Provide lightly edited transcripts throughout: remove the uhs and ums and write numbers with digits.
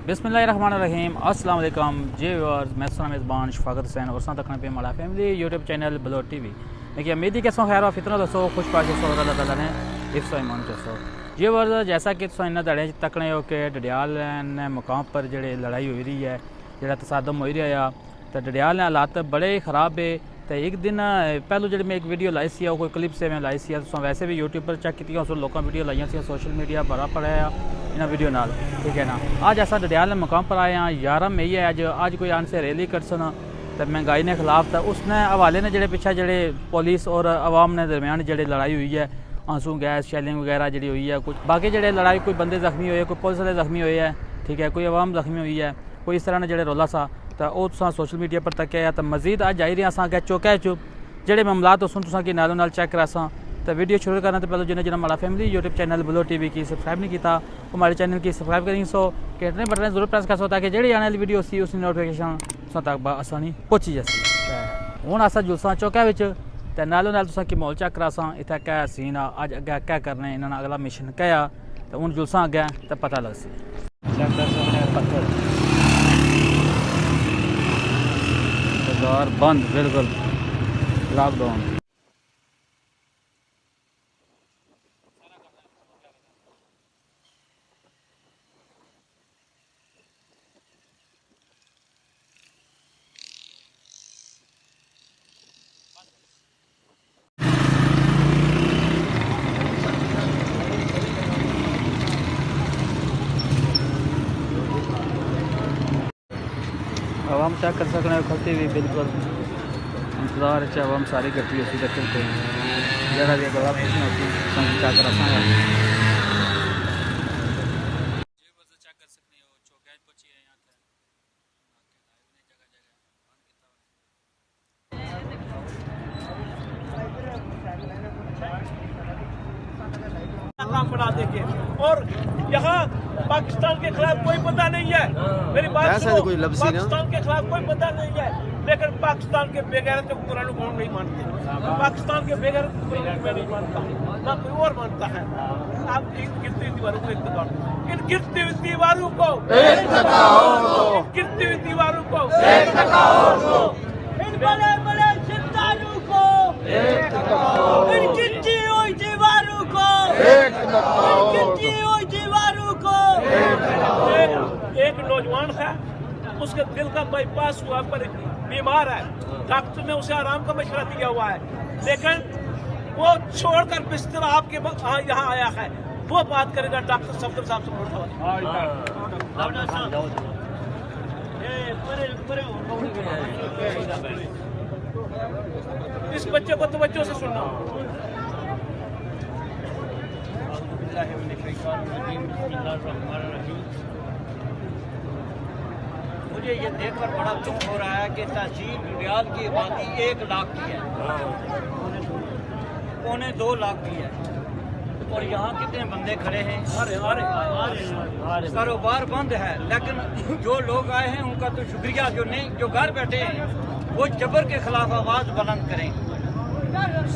बिस्मिल्लाहिर्रहमानिर्रहीम अस्सलाम वालेकुम जी व्यूअर्स, मैं सुना मेज़बान शफाकत हुसैन और साथ तकन पे हमारा फैमिली यूट्यूब चैनल बलोट टीवी। देखिए उम्मीद कैसो खैर फितना दसो खुश पाश सो अल्लाह ताला ने हिफ्ज़ ईमान दसो जी व्यूअर्स। जैसा कि तुम इन दड़े तकने हो कि डडियाल ने मुकाम पर जेड़े लड़ाई हुई रही है, जेड़ा तसादम हो रहा है, तो डडियाल ने हालात बड़े ख़राब है। तो एक दिन पहलू जी मैं एक वीडियो लाई सी, कोई क्लिप से मैं लाई सी, तो वैसे भी यूट्यूब पर चेक की उस लोगों वीडियो लाइया सी, सोशल मीडिया बड़ा पड़ा है इन्होंने वीडियो नाल, ठीक है ना। अज अस डडियाल के मुकाम पर आए हैं, 11 मई है अज कोई आन से रैली करसन तो महंगाई के खिलाफ। तो उसने हवाले ने जोड़े पिछले जोड़े पुलिस और अवाम ने दरम्यान जोड़े लड़ाई हुई है, आंसू गैस शैलिंग वगैरह जी हुई है, कुछ बाकी जोड़े लड़ाई कोई बंदे जख्मी हुए, कोई पुलिस वाले जख्मी हुए है, ठीक है, कोई अवाम जख्मी हुई है, कोई इस तरह ने जोड़े रौला सा। तो वह तुम सोशल मीडिया पर तक है। तो मजीद अज आई रही अस अगर चौके चुप जोड़े मामलात उस कि नालों नाल चेक करा सा। तो वीडियो शुरू करने तो पहले जिन्हें हमारा फैमिली यूट्यूब चैनल बलोट टीवी की सब्सक्राइब नहीं किया वो हमारे चैनल की सब्सक्राइब करेंगे। सो कितने बटन जरूर प्रेस कर सो ताकि जी आने वाली वीडियो सी उसकी नोटिफिकेशन सो तक आसानी पहुँची जैसी। हूँ अस जुलसा चौके तो नालों नाल तुसा की माहौल चेक करा सा इतना क्या सीन आ अज अगे क्या करने इन्होंने अगला मिशन क्या आ। तो हूँ जुलसा अगे तो पता लग सी बाजार बंद बिल्कुल लॉकडाउन। आवाम चेक कर सकते खलती हुई बिल्कुल इंतजार है। आवाम सारी करती है सीधे चलते जरा भी गला कुछ नहीं होती क्या कर काम बना देंगे। और यहाँ पाकिस्तान के खिलाफ कोई बंदा नहीं है, मेरी बात सुनो, पाकिस्तान के खिलाफ कोई बंदा नहीं है, लेकिन पाकिस्तान के बेगैरत को कुरान कौन नहीं मानते, पाकिस्तान के बेगैरत को कुरान मैं नहीं मानता, ना कोई और मानता है। आप इन गिरती दीवारों को एक दबाओ, इन गिरती हुई दीवारों को एक दबाओ, गिरती हुई दीवारों को एक दबाओ, इन बड़े बड़े सितारों को एक दबाओ, इन गिरती हुई दीवारों को एक दबाओ, गिरती हुई दीवारों को एक नौजवान है, उसके दिल का बाईपास हुआ पर बीमार है, डॉक्टर ने उसे आराम का मशवरा दिया हुआ है, लेकिन वो छोड़कर बिस्तर आपके यहाँ आया है, वो बात करेगा डॉक्टर सफदर साहब से इस बच्चे को तवज्जो से सुनना। मुझे ये देखकर बड़ा दुख हो रहा है कि तहसील डडियाल की आबादी 1 लाख की है, 1.25 लाख की है, और यहाँ कितने बंदे खड़े हैं, कारोबार बंद है, लेकिन जो लोग आए हैं उनका तो शुक्रिया, जो नहीं जो घर बैठे हैं वो जबर के खिलाफ आवाज़ बुलंद करें,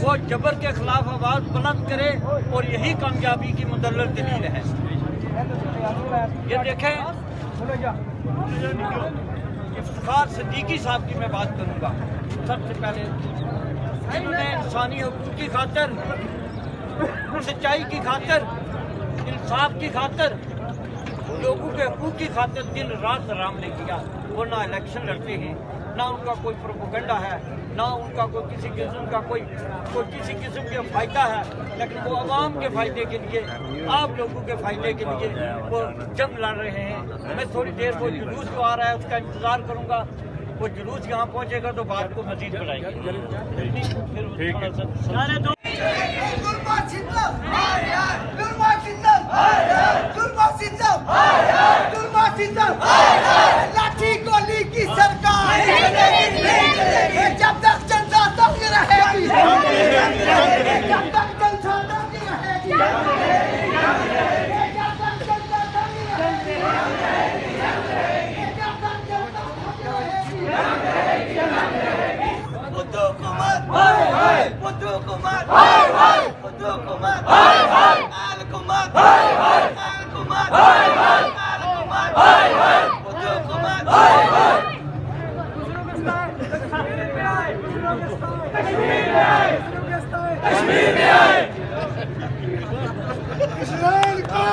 वो जबर के खिलाफ आवाज़ बुलंद करें, और यही कामयाबी की मुदल्लल दलील है। ये देखें, इफ्तिखार सिद्दीकी साहब की मैं बात करूंगा। सबसे पहले इन्होंने इंसानी हकूक़ की खातिर, सच्चाई की खातिर, इंसाफ की खातिर, लोगों के हकूक़ की खातिर दिन रात आराम नहीं किया। वो ना इलेक्शन लड़ते हैं, ना उनका कोई प्रोपेगेंडा है, ना उनका कोई किसी किस्म का कोई किसी किस्म का फ़ायदा है, लेकिन वो आवाम के फ़ायदे के लिए, आप लोगों के फ़ायदे के लिए वो जंग लड़ रहे हैं। मैं थोड़ी देर वो जुलूस जो आ रहा है उसका इंतज़ार करूँगा, वो जुलूस यहाँ पहुँचेगा तो बात को मज़ीद बढ़ाएंगे। लाठी गोली की सरकार जब तक जनता तंग रहेगी, जब तक जनता तंग रहेगी, हुकूमत किसान को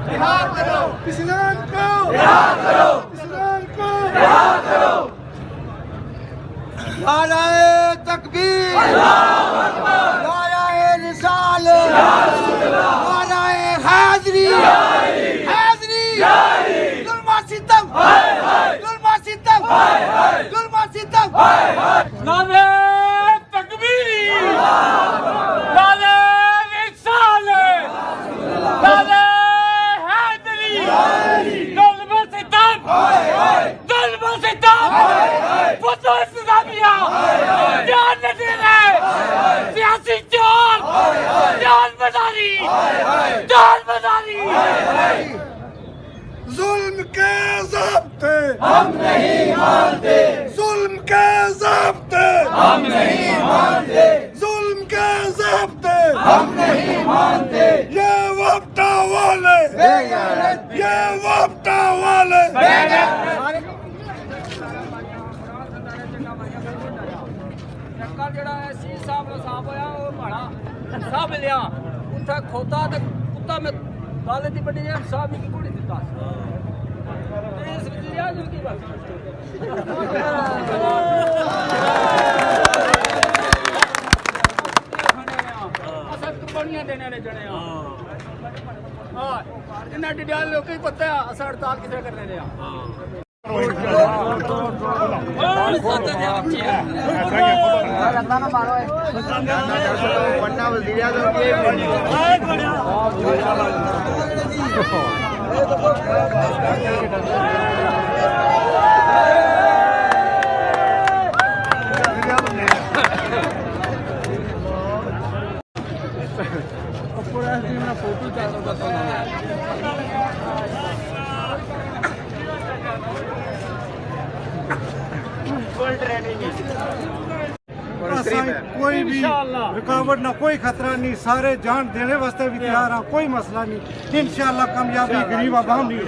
रिहा करो, किसान को रिहा करो, किसान को रिहा करो। नाराए तकबीर, नाराए रिसालत, नाराए हैदरी, हैदरी, जुल्म सितम, जुल्म सितम, जुल्म सितम। नारे तकबीर, नारे रिसालत, नारे हैदरी, जुल्म सितम, जुल्म सितम, फतवा इस्लामिया, जान न दे रहे, सियासी चोर, जान बदारी, जान बदारी। जुल्म के ज़ाब्ते हम नहीं मानते, जुल्म के ज़ाब्ते हम नहीं मानते, जुल्म के ज़ाब्ते हम नहीं मानते। ये वफ्ता वाले, ये वफ्ता वाले ਚੱਕਰ ਜਿਹੜਾ ਹੈ ਸੀ ਸਾਹਿਬ ਨਾਲ ਸਾਫ ਹੋਇਆ ਉਹ ਮਾੜਾ ਸਾਹ ਮਿਲਿਆ ਉੱਥੇ ਖੋਤਾ ਤੇ ਕੁੱਤਾ ਮੈਂ ਗੱਲ ਦੀ ਵੱਡੀ ਜੇ ਸਾਹਿਬ ਨੇ ਕੀ ਕੋੜੀ ਦਿੱਤਾ ਤੇ ਇਸ ਵਿੱਚ ਯਾਦ ਹੋ ਕੀ ਬਾਤ ਅਸਾਂ ਕੁਰਬਾਨੀਆਂ ਦੇਣੇ ਨੇ ਜਣੇ ਆ ਹਾਂ ਇਹਨਾਂ ਡਿਡਿਆਲ ਲੋਕਾਂ ਹੀ ਪਤਾ ਆ ਅਸਾਂ ਹੜਤਾਲ ਕਿਥੇ ਕਰਨੇ ਨੇ ਆ कोई भी रुकावट ना, कोई खतरा नहीं, सारे जान देने वास्ते भी तैयार हैं, कोई मसला नहीं। इंशाल्लाह कामयाबी गरीब आवाम नहीं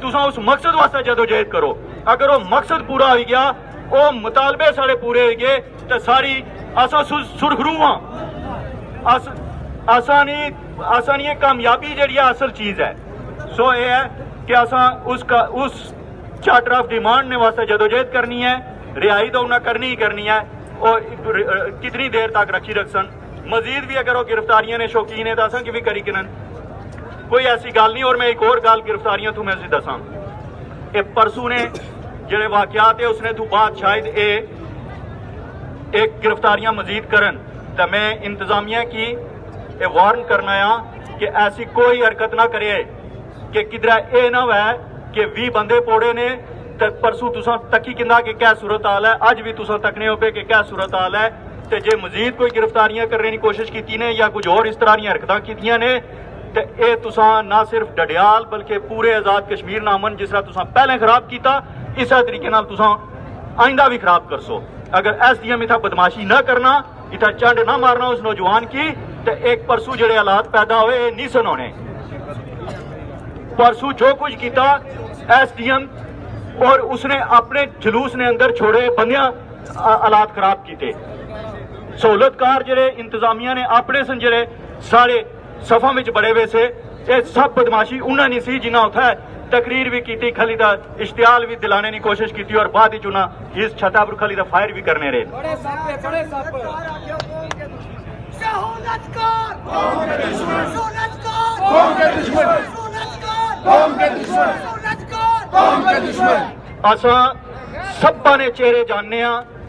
तुसा उस मकसद वास्ते जदोजहद करो। अगर वो मकसद पूरा हो गया, वो मुतालबे सारे पूरे हो गए तो सारी असा सुरखरू हाँ आसानी कामयाबी जी असल चीज है। सो ये है कि असा उस चार्टर ऑफ डिमांड ने वास्ते जदोजहद करनी है, रिहाई तो उन्हें करनी ही करनी है। और कितनी देर तक रखी रखसन, मजीद भी अगर वो गिरफ्तारियां ने शौकीन है तो असा की भी करी किनन, कोई ऐसी गल नहीं। और मैं एक और गल गिरफ्तारियां तू मैं दसा, ये परसों ने जेडे वाकयात है उसने तू बाद शायद एक गिरफ्तारियां मजीद करन, तो मैं इंतजामिया की वार्न करना है कि ऐसी कोई हरकत ना करे कि किधर ये ना हो कि 20 बंदे पोड़े ने तो परसों तुसा तकी किंदा कि क्या सूरत हाल है, अज भी तुसा तकने हो पे कि क्या सूरत हाल है। तो जे मजीद कोई गिरफ्तारियां करने की कोशिश की ने या कुछ और इस तरह दी हरकतां कीतियां ने तो ये तुसा ना सिर्फ डडियाल बल्कि पूरे आजाद कश्मीर नामन जिस तरह तुसा पहले खराब किया, इस तरीके नाल तुसा आइंदा भी खराब कर सो। अगर SDM इतना बदमाशी न करना, इतना चंड ना मारना उस नौजवान की, तो एक परसों जेडे हालात पैदा हुए नहीं सन होने। परसों जो कुछ किया SDM और उसने अपने जुलूस ने अंदर छोड़े बंदियां हालात खराब किए। सहूलतकार जेडे इंतजामिया ने अपने सन जेडे सारे सफा में बड़े हुए से, ये सब बदमाशी उन्हें नहीं सी जिन्ना उत्थे तकरीर भी की, खाली दा इश्तियाल भी दिलाने की कोशिश की और बाद ही चुना इस छता पर खाली दा फायर भी करने रहे। असा सबा ने चेहरे जानने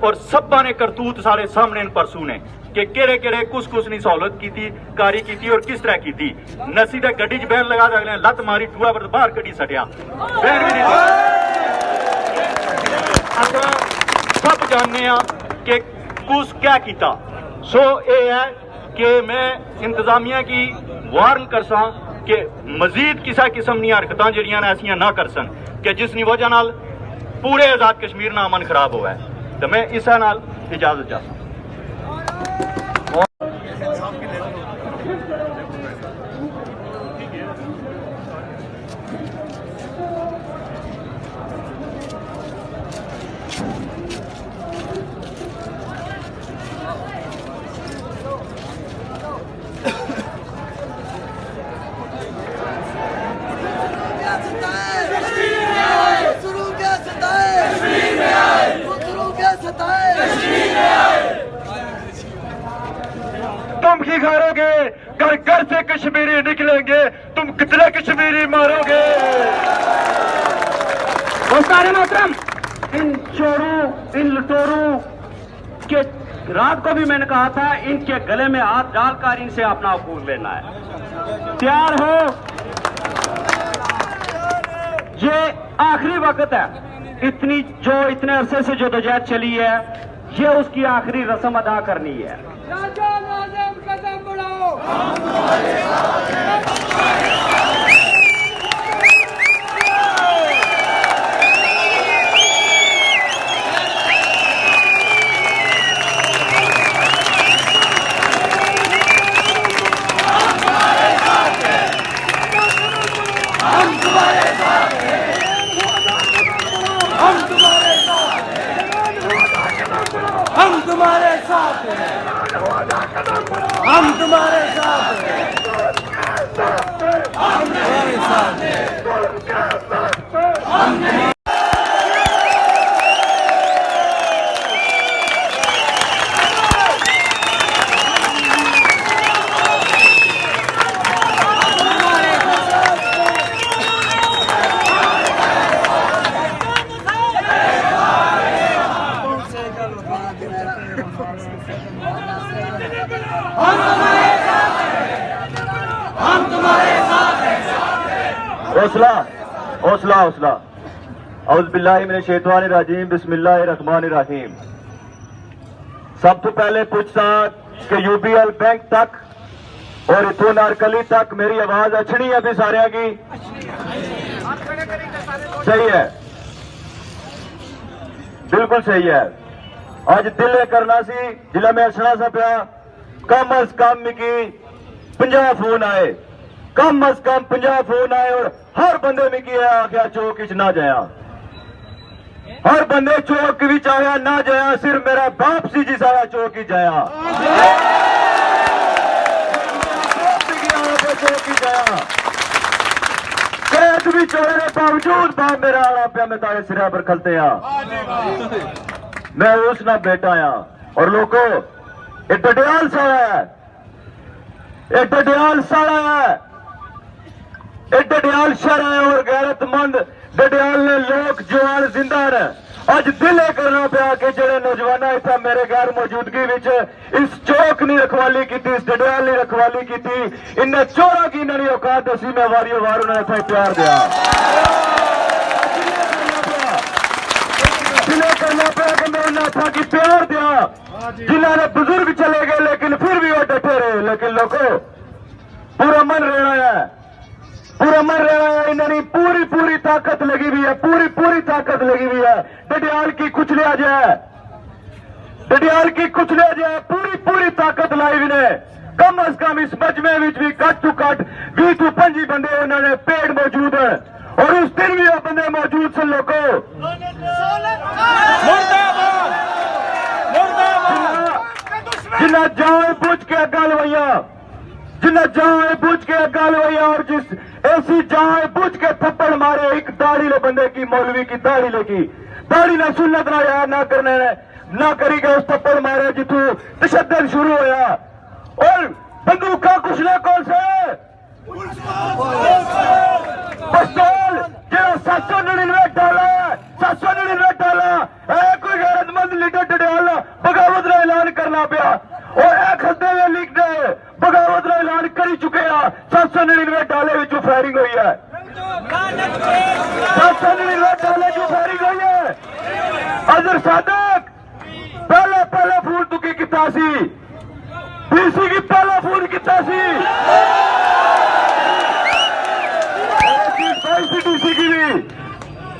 और सबा ने करतूत सारे सामने परसू ने कि केड़े केड़े कुछ नहीं सहूलत की कारी की और किस तरह की। नसी तो गड्डी च बैन लगा अगले लत मारी टूआ पर बाहर कड्डी सटिया बैन भी नहीं। सब जानने कि कुछ क्या किया। सो ये है कि मैं इंतजामिया की वार्न करसा कि मजीद किसी किस्म दी हरकतां जिहड़ियां ऐसियां ना करसन कि जिस दी वजह नाल पूरे आजाद कश्मीर ना अमन खराब हुआ है। तो मैं इस नाल इजाजत चाहता हूं। तुम की खारोगे, घर घर से कश्मीरी निकलेंगे, तुम कितने कश्मीरी मारोगे। मोहतरम, इन चोरों, इन लुटेरों के रात को भी मैंने कहा था, इनके गले में हाथ डालकर इनसे अपना हकूक लेना है। तैयार हो? ये आखिरी वक्त है। इतने अरसे से जो जदोजहद चली है, ये उसकी आखिरी रस्म अदा करनी है। कदम बढ़ाओ। हम तुम्हारे साथ हैं, हम तुम्हारे साथ हैं, हम तुम्हारे साथ हैं। हौसला हौसला हौसला। औज़ुबिल्लाहि मिनश शैतानिर रजीम, बिस्मिल्लाहिर रहमानिर रहीम। सब तो पहले पूछता कि यूबीएल बैंक तक और इथों नारकली तक मेरी आवाज अच्छी है भी सारे की? सही है, बिल्कुल सही है। अज दिल करना सी जिला मैं हसना सा पिया, कम अज कम मिकी 50 फोन आए, कम अज कम 50 फोन आए और हर बंदे मिकी आख्या चौक च ना जाया, हर बंदे चौक विच आया ना जाया, सिर्फ मेरा बाप सी जी सारा चौक ही जाया, चौक ही जाया। कैद भी चोरे के बावजूद बाप मेरा आना पिया, मैं तारे सिरा पर खलते मैं उस ना बेटा आ। और लोगों ये डडियाल साड़ा है, ये डडियाल साड़ा है, ये डडियाल शहर है और गैरतमंद डडियाल ने लोग जवान जिंदा ने। अज दिल करना पिया कि जेडे नौजवान इतना मेरे गैर मौजूदगी विच इस चौक की रखवाली की, इस डडियाल की रखवाली की, इन्हें चोरा की इन्होंने औकात दसी, मैं वारी वार उन्हें इतना प्यार दिया। दिले करना पिया कि मैं उन्हें था कि प्यार दिया, जिन्होंने बुजुर्ग चले गए लेकिन फिर भी वो डटे रहे। लेकिन लोगों पूरा मन रहना है, पूरा मन रहना है, इन्होंने पूरी पूरी ताकत लगी हुई है, पूरी पूरी ताकत लगी हुई है। डडियाल की कुछ लिया जाए, डडियाल की कुछ लिया जाए, पूरी पूरी ताकत लाई हुई ने। कम अज कम इस मजमे में भी कट टू कट 20 to 25 बंदे उन्होंने पेड़ मौजूद है और उस दिन भी वो बंदे मौजूद सन। लोगों जिन्हें जान बुझ के गल वैया, जिन्हें जान बुझ के गल वैया और जिस ऐसी जान बुझ के थप्पड़ मारे एक दाढ़ी ले बंदे की, मौलवी की दाढ़ी लेगी, दाढ़ी ना सुन्नत ना यार ना करने ना करेगा, उस थप्पड़ मारे जितू तशद्दुद शुरू होया। और बंदूका कुछ ना कौन से पिस्तौल जो 799 डाला है, 799 डाला है, कोई गैरतमंद लीडर डडियाल बगावत का ऐलान करना पिया और एक खसदे में लीक ने बगावत का ऐलान कर चुके हैं। 799 डाले विचों फायरिंग हुई है, 799 डाले जो फायरिंग हुई है। अजहर सादक पहले पहले फूल तुकी किता सी, डीसी की पहला फूल किता सी, डीसी की भी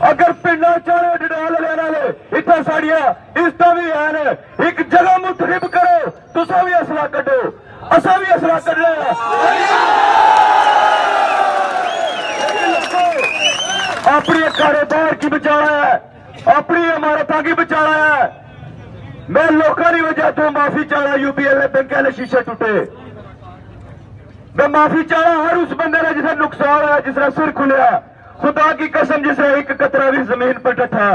अगर पिंडा चाहे डडाल लेने वाले इतना साड़िया इज्जत भी है एक जगह मुतरिब करो तुसा भी असला कड्डो असा भी असला कड्डना अपने कारोबार की बचाना है अपनी इमारत की बचाना है मैं लोगों की वजह तो माफी चाहना यूपीएल बैंक वाले शीशे टूटे मैं माफी चाहना हर उस बंदे ने जिसे नुकसान है जिसने सिर खुलिया खुदा की कसम जिसने एक कतरा भी जमीन पर टठा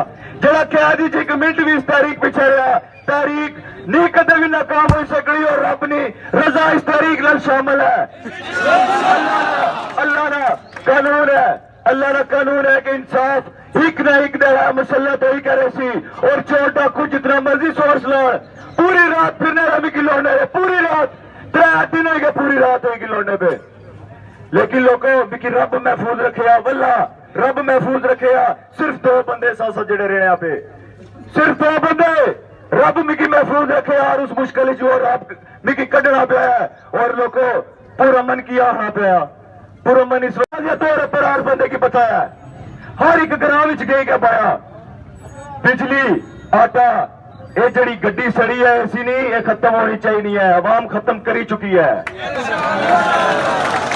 जरा कैदी जी एक मिनट भी इस तारीख पिछे रहा तारीख नहीं कदम भी नाकाम हो सकती और रब ने रजा इस तारीख में शामिल है अल्लाह का कानून है अल्लाह का कानून है कि इंसाफ एक ना एक है मुसल्लत ही करे सी और चोर डाकू जितना मर्जी सोर्स लान पूरी रात फिरने रवि की लौटने पूरी रात 3 दिन हो गए पूरी रात होगी लौटने पे लेकिन लोगों भी रब महफूज रखेगा वल्ला रब महफूज रखेगा सिर्फ 2 बंदे साथ जड़े रहने पे सिर्फ 2 बंदे रब मिकी महफूज रखे और उस मुश्किल जो रब मिकी कढ़ना पाया और लोगों पूरा मन किया हाँ पाया पूरा मन इस तौर पर हर बंदे की बताया हर एक ग्राम विच गए क्या पाया बिजली आटा ये जड़ी गड्डी सड़ी है ऐसी नहीं ये खत्म होनी चाहिए है आवाम खत्म करी चुकी है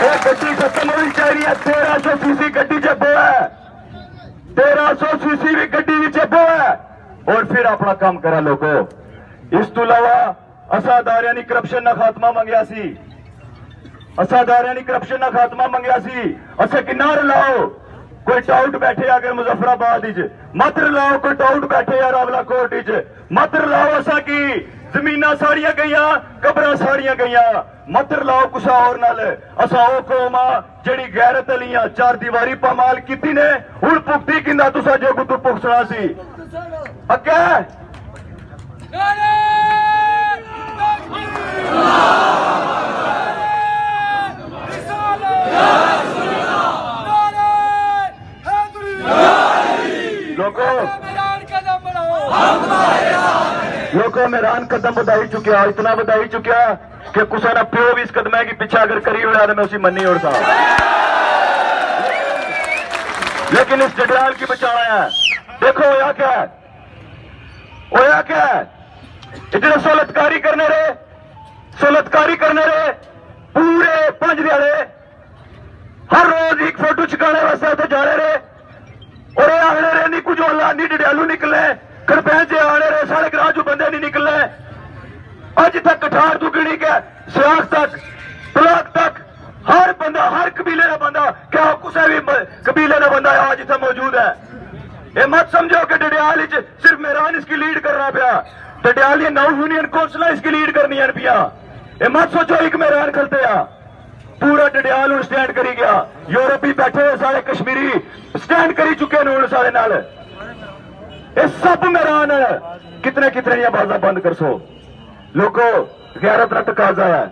ये गड्डी खत्म होनी चाहिए 1300 सीसी गड्डी च बो है 1300 सीसी भी गड्डी विच बो है और फिर अपना काम करा लोगो इस तो इलावा असादारियां ने करप्शन ना खात्मा मंगया सी असादारियां ने करप्शन ना खात्मा मंगया सी असे किन्ना रलाओ कोई टाउट बैठे अगर मुजफ्फराबाद मत रलाओ कोई टाउट बैठे या रावलाकोट मत रलाओ असा की जमीना साड़ियां गई कबरा साड़ियां गई मत रलाओ कुछ और नाल असा ओ कौम जड़ी गैरत अलियां 4 दीवारी पामाल कीती ने हुण भुगती किंदा तुसा जो कुछ भुगतना सी अक्के लोगों मैदान कदम बधाई चुकिया इतना बधाई चुकिया कि कुसा ना प्यो भी इस कदम की पीछे अगर करी हुआ तो मैं उसी मनी और सा लेकिन इस जडयाल की बचाना है देखो होया क्या है इतने सोलतकारी करने रहे पूरे 5 दिहाड़े हर रोज एक फोटो छिकाने वास्ते तो जाने रहे और ये आने रहे नहीं कुछ होला नहीं डडियालू निकले करपैंच आने रहे सारे ग्रां चो बंदे नहीं निकले अज तक कठार तू गिणी के सियास तक ब्लॉक तक हर बंदा हर कबीले का बंदा क्या किसी भी कबीले का बंदा आज इतना मौजूद है ये मत समझो कि डडियाल सिर्फ मेहरान इसकी लीड करना पाया डडियाल 9 यूनियन कौंसला इसकी लीड करनी पिया ये मत सोचो एक मेहरान खलते पूरा डडियाल हूं स्टैंड करी गया यूरोपी बैठे हुए सारे कश्मीरी स्टैंड करी चुके हैं सारे नाल ये सब मेहरान कितने कितने बाजा बंद कर सो लोगो गैरत का तकाजा है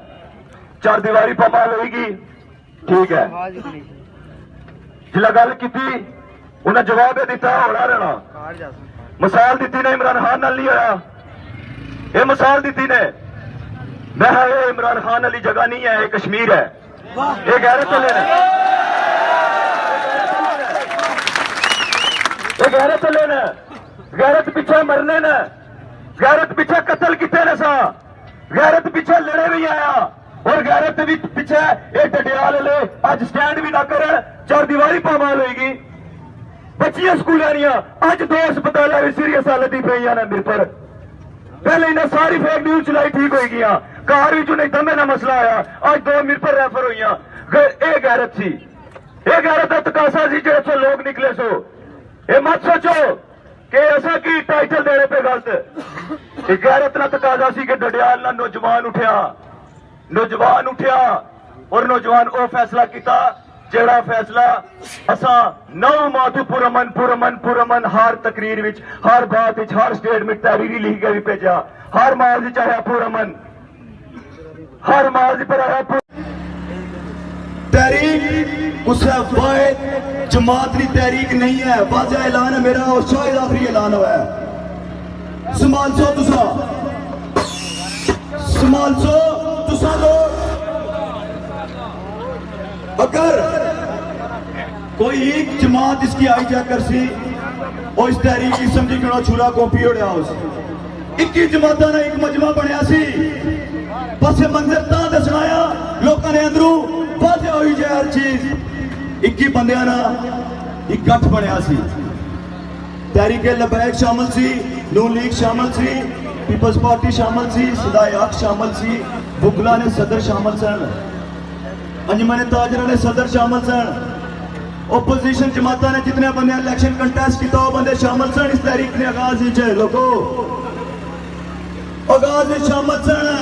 4 दीवारी पामाल होगी ठीक है जिला गल की उन्हें जवाब दिता होना रहना मिसाल दी ने इमरान खान नाल नहीं होया ये मिसाल दी ने मैं ये इमरान खान वाली जगह नहीं है ये कश्मीर है ये गैरत चले ये गैरत चले ने गैरत पीछे मरने ने गैरत पीछे कत्ल किते ने सा गैरत पीछे लड़े भी आया और गैरत भी पीछे ये डडियाल ले आज स्टैंड भी ना कर 4 दीवारी पामाल होगी बच्चियां स्कूल अज 2 अस्पताल भी सीरियस हालत ही पई ने मेरे पर पहले इन्हें सारी फेक न्यूज चलाई ठीक हो गई कार भी नहीं दमे ना मसला आया आज 2 मेरे पर रेफर हुई ये गैरत सी ये गैरत का तकासा सी जो लोग निकले सो ये मत सोचो कि ऐसा की टाइटल देने पे गलत गैरत ना तकाजा सी कि डडियाल ना नौजवान उठिया और नौजवान वो फैसला किया जेड़ा फैसला असा 9 माह तो पुरमन हर तकरीर विच हर बात विच हर स्टेटमेंट तहरीरी लिख के भी भेजा हर माज चाहे पुरमन हर माज पर आया तहरीक उस जमात की तहरीक नहीं है वाज़ेह ऐलान है मेरा और शायद आखिरी ऐलान हुआ है संभाल सो तुसा लोग अगर कोई एक जमात इसकी हाईजैक कर सी ਉਹ ਇਸ ਤਹਿਰੀਕ ਕਿਸਮ ਦੀ ਕਿਹੜਾ ਛੁਰਾ ਕਾਪੀ ਹੋੜਿਆ ਉਸ 21 ਜਮਾਤਾਂ ਦਾ ਇੱਕ ਮਜਮਾ ਬਣਿਆ ਸੀ ਬਸ ਇਹ ਮੰਜ਼ਰ ਤਾਂ ਦੱਸਣਾ ਆ ਲੋਕਾਂ ਨੇ ਅੰਦਰੋਂ ਵਾਧੇ ਹੋਈ ਜੇ ਹਰ ਚੀਜ਼ 21 ਬੰਦਿਆਂ ਦਾ ਇਕੱਠ ਬਣਿਆ ਸੀ ਤਹਿਰੀਕ ਲਬੈਕ ਸ਼ਾਮਲ ਸੀ ਨੂਨ ਲੀਗ ਸ਼ਾਮਲ ਸੀ पीपल्स पार्टी शामिल सी सदाए हक शामिल सी बुगला ने सदर शामिल सन अंजमन ताजरा ने सदर शामिल सन ओपोजिशन जमाता ने जितने बंदे इलेक्शन कंटेस्ट किया वो बंदे शामिल सन इस तहरीक ने आगाज लोगों आगाज शामिल सन।